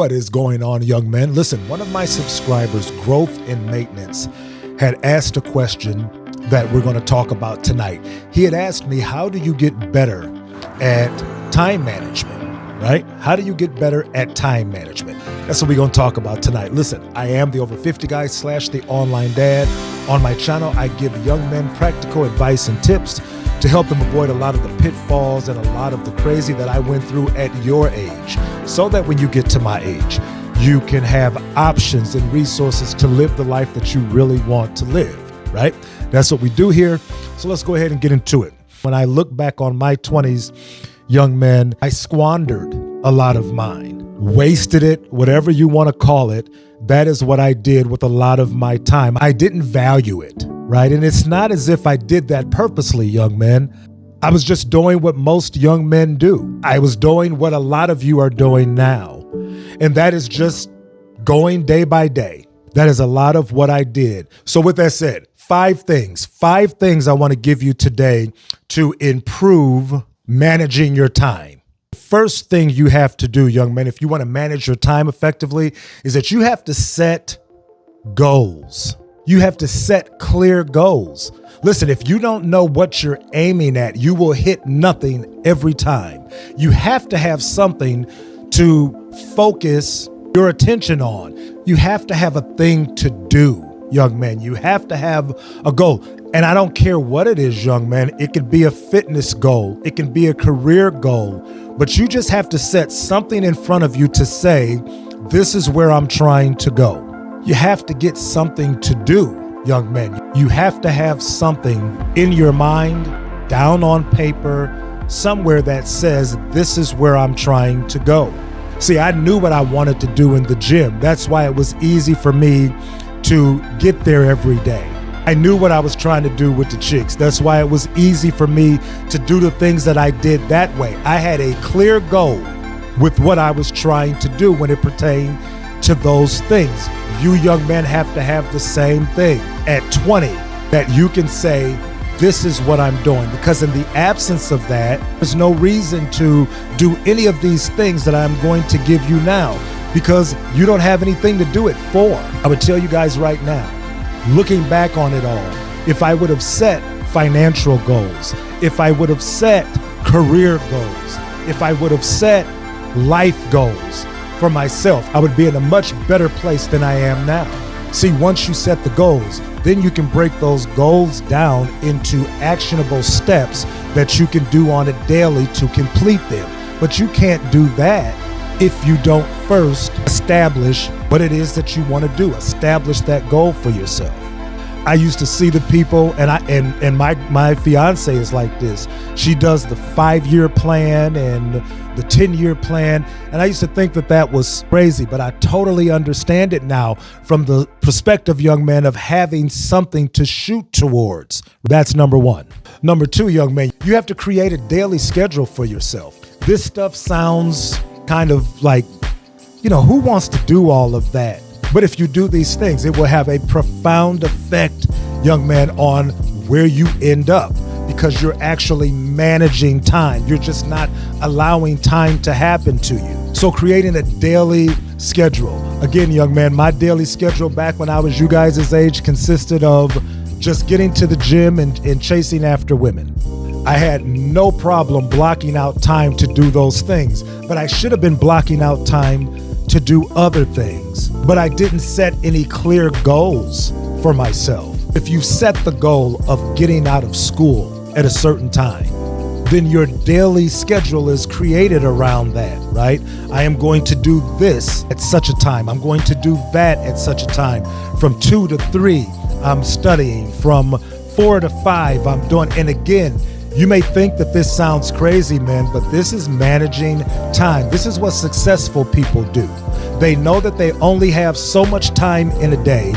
What is going on, young men? Listen, one of my subscribers, Growth and Maintenance, had asked a question that we're going to talk about tonight. He had asked me, how do you get better at time management, right? How do you get better at time management? That's what we're going to talk about tonight. Listen, I am the Over 50 Guy / the Online Dad. On my channel, I give young men practical advice and tips to help them avoid a lot of the pitfalls and a lot of the crazy that I went through at your age, so that when you get to my age, you can have options and resources to live the life that you really want to live, right? That's what we do here. So let's go ahead and get into it. When I look back on my 20s, young men, I squandered a lot of mine, wasted it, whatever you want to call it. That is what I did with a lot of my time. I didn't value it, right? And it's not as if I did that purposely, young men. I was just doing what most young men do. I was doing what a lot of you are doing now. And that is just going day by day. That is a lot of what I did. So with that said, five things I want to give you today to improve managing your time. First thing you have to do, young men, if you want to manage your time effectively, is that you have to set goals. You have to set clear goals. Listen, if you don't know what you're aiming at, you will hit nothing every time. You have to have something to focus your attention on. You have to have a thing to do, young man. You have to have a goal. And I don't care what it is, young man. It could be a fitness goal. It can be a career goal. But you just have to set something in front of you to say, this is where I'm trying to go. You have to get something to do, young men. You have to have something in your mind, down on paper, somewhere that says, this is where I'm trying to go. See, I knew what I wanted to do in the gym. That's why it was easy for me to get there every day. I knew what I was trying to do with the chicks. That's why it was easy for me to do the things that I did that way. I had a clear goal with what I was trying to do when it pertained to those things. You young men have to have the same thing at 20, that you can say, this is what I'm doing. Because in the absence of that, there's no reason to do any of these things that I'm going to give you now, because you don't have anything to do it for. I would tell you guys right now, looking back on it all, if I would have set financial goals, if I would have set career goals, if I would have set life goals for myself, I would be in a much better place than I am now. See, once you set the goals, then you can break those goals down into actionable steps that you can do on a daily to complete them. But you can't do that if you don't first establish what it is that you want to do. Establish that goal for yourself. I used to see the people, and my fiance is like this. She does the 5-year plan and the 10-year plan, and I used to think that was crazy, but I totally understand it now from the perspective, young man, of having something to shoot towards. That's number one. Number two, young man, you have to create a daily schedule for yourself. This stuff sounds kind of like, who wants to do all of that? But if you do these things, it will have a profound effect, young man, on where you end up, because you're actually managing time. You're just not allowing time to happen to you. So creating a daily schedule. Again, young man, my daily schedule back when I was you guys' age consisted of just getting to the gym and chasing after women. I had no problem blocking out time to do those things, but I should have been blocking out time to do other things. But I didn't set any clear goals for myself. If you set the goal of getting out of school at a certain time, then your daily schedule is created around that, right? I am going to do this at such a time. I'm going to do that at such a time. From 2 to 3, I'm studying. From 4 to 5, I'm doing. And again, you may think that this sounds crazy, man, but this is managing time. This is what successful people do. They know that they only have so much time in a day,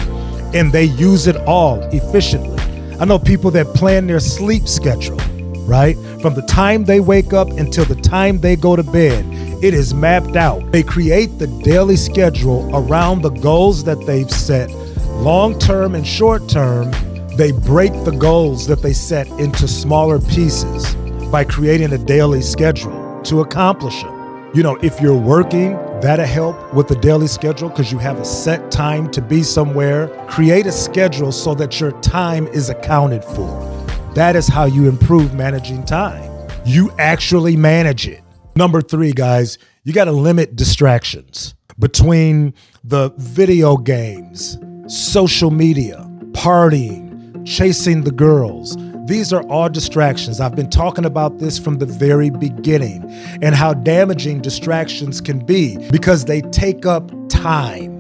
and they use it all efficiently. I know people that plan their sleep schedule, right? From the time they wake up until the time they go to bed, it is mapped out. They create the daily schedule around the goals that they've set, long-term and short-term. They break the goals that they set into smaller pieces by creating a daily schedule to accomplish them. If you're working, That'll help with the daily schedule because you have a set time to be somewhere. Create a schedule so that your time is accounted for. That is how you improve managing time. You actually manage it. Number 3, guys, you got to limit distractions between the video games, social media, partying, chasing the girls. These are all distractions. I've been talking about this from the very beginning and how damaging distractions can be because they take up time.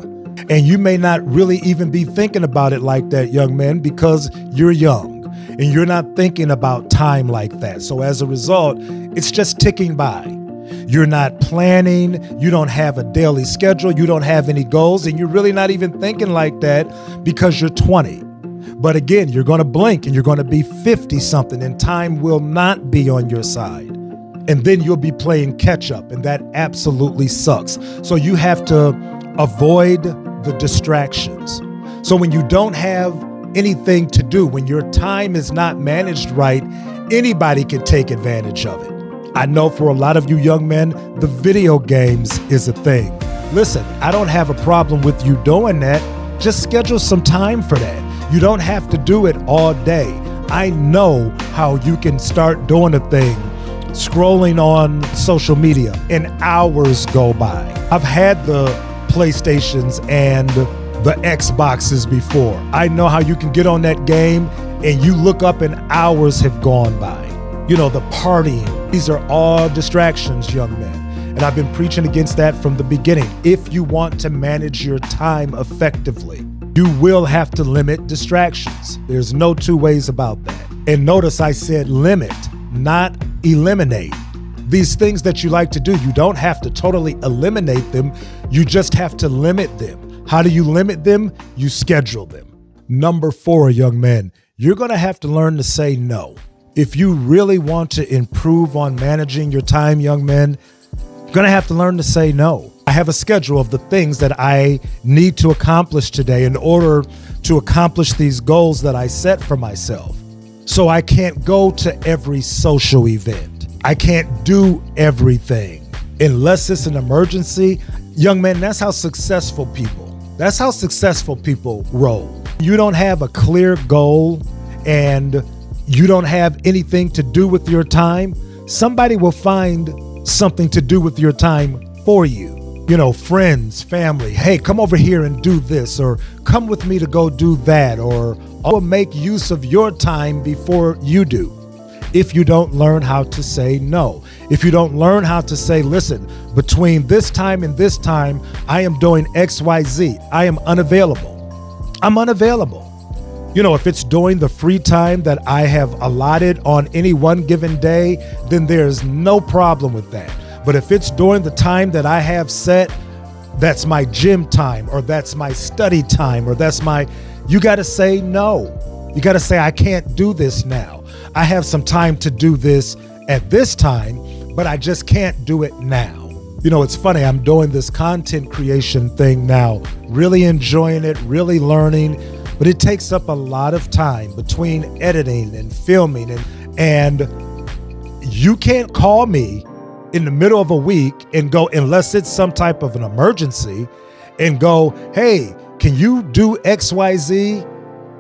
And you may not really even be thinking about it like that, young man, because you're young and you're not thinking about time like that. So as a result, it's just ticking by. You're not planning, you don't have a daily schedule, you don't have any goals, and you're really not even thinking like that because you're 20. But again, you're going to blink and you're going to be 50 something and time will not be on your side. And then you'll be playing catch up, and that absolutely sucks. So you have to avoid the distractions. So when you don't have anything to do, when your time is not managed right, anybody can take advantage of it. I know for a lot of you young men, the video games is a thing. Listen, I don't have a problem with you doing that. Just schedule some time for that. You don't have to do it all day. I know how you can start doing a thing, scrolling on social media, and hours go by. I've had the PlayStations and the Xboxes before. I know how you can get on that game and you look up and hours have gone by. You know, the partying. These are all distractions, young men. And I've been preaching against that from the beginning. If you want to manage your time effectively, you will have to limit distractions. There's no two ways about that. And notice I said limit, not eliminate. These things that you like to do, you don't have to totally eliminate them. You just have to limit them. How do you limit them? You schedule them. Number 4, young men, you're going to have to learn to say no. If you really want to improve on managing your time, young men, you're going to have to learn to say no. I have a schedule of the things that I need to accomplish today in order to accomplish these goals that I set for myself. So I can't go to every social event. I can't do everything unless it's an emergency. Young men, that's how successful people roll. You don't have a clear goal and you don't have anything to do with your time. Somebody will find something to do with your time for you. You know, friends, family, hey, come over here and do this, or come with me to go do that, or I'll make use of your time before you do. If you don't learn how to say no, if you don't learn how to say, listen, between this time and this time, I am doing XYZ. I am unavailable. I'm unavailable. You know, if it's during the free time that I have allotted on any one given day, then there's no problem with that. But if it's during the time that I have set, that's my gym time, or that's my study time, or you got to say no. You got to say, I can't do this now. I have some time to do this at this time, but I just can't do it now. You know, it's funny. I'm doing this content creation thing now, really enjoying it, really learning, but it takes up a lot of time between editing and filming, and you can't call me in the middle of a week and go, unless it's some type of an emergency, and go, hey, can you do XYZ?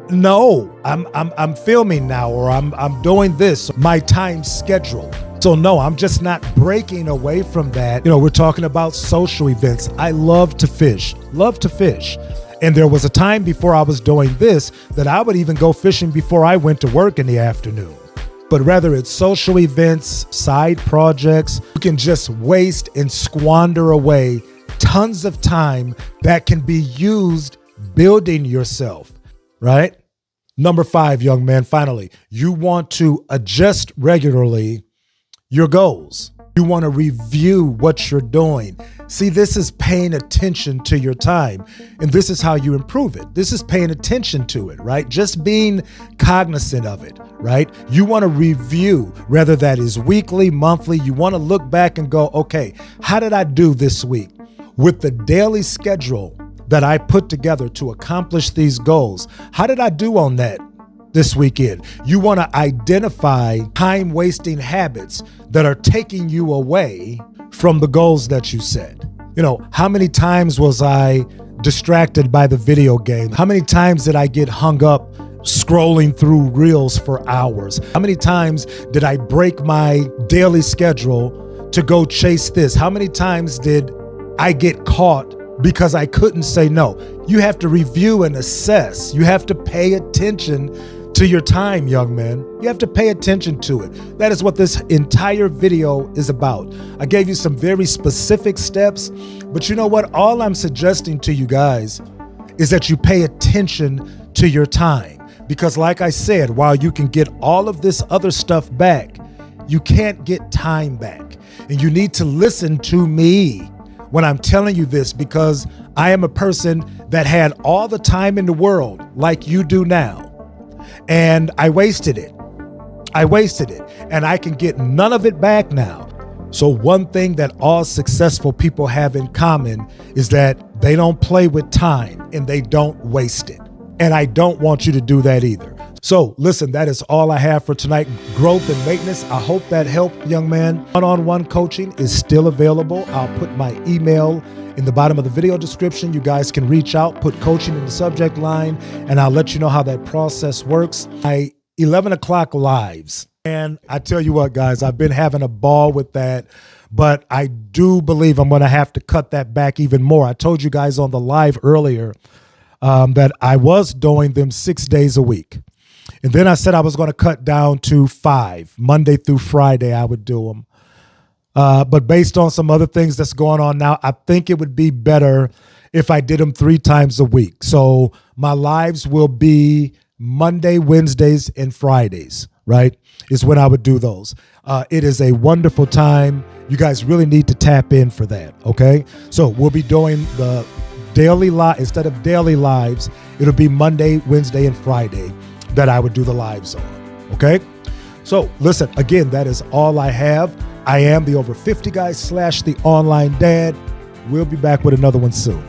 No, I'm filming now, or I'm doing this, my time schedule. So no, I'm just not breaking away from that. You know, we're talking about social events. I love to fish. And there was a time before I was doing this that I would even go fishing before I went to work in the afternoon. But rather it's social events, side projects, you can just waste and squander away tons of time that can be used building yourself, right? Number 5, young man, finally, you want to adjust regularly your goals. You want to review what you're doing. See, this is paying attention to your time, and this is how you improve it. This is paying attention to it, right? Just being cognizant of it, right? You want to review, whether that is weekly, monthly. You want to look back and go, okay, how did I do this week? With the daily schedule that I put together to accomplish these goals, how did I do on that this weekend? You want to identify time-wasting habits that are taking you away from the goals that you set. How many times was I distracted by the video game? How many times did I get hung up scrolling through reels for hours? How many times did I break my daily schedule to go chase this? How many times did I get caught because I couldn't say no? You have to review and assess. You have to pay attention to your time, young man. You have to pay attention to it. That is what this entire video is about. I gave you some very specific steps, but you know what? All I'm suggesting to you guys is that you pay attention to your time. Because like I said, while you can get all of this other stuff back, you can't get time back. And you need to listen to me when I'm telling you this, because I am a person that had all the time in the world like you do now. And I wasted it. And I can get none of it back now. So one thing that all successful people have in common is that they don't play with time and they don't waste it. And I don't want you to do that either. So listen, that is all I have for tonight. Growth and maintenance. I hope that helped, young man. One-on-one coaching is still available. I'll put my email in the bottom of the video description. You guys can reach out, put coaching in the subject line, and I'll let you know how that process works. My 11 o'clock lives. And I tell you what, guys, I've been having a ball with that, but I do believe I'm going to have to cut that back even more. I told you guys on the live earlier that I was doing them 6 days a week. And then I said I was going to cut down to 5. Monday through Friday, I would do them. But based on some other things that's going on now, I think it would be better if I did them 3 times a week. So my lives will be Monday, Wednesdays, and Fridays, right? Is when I would do those. It is a wonderful time. You guys really need to tap in for that, okay? So we'll be doing the daily live instead of daily lives. It'll be Monday, Wednesday, and Friday that I would do the lives on, okay? So listen, again, that is all I have. I am the Over 50 Guy / the Online Dad. We'll be back with another one soon.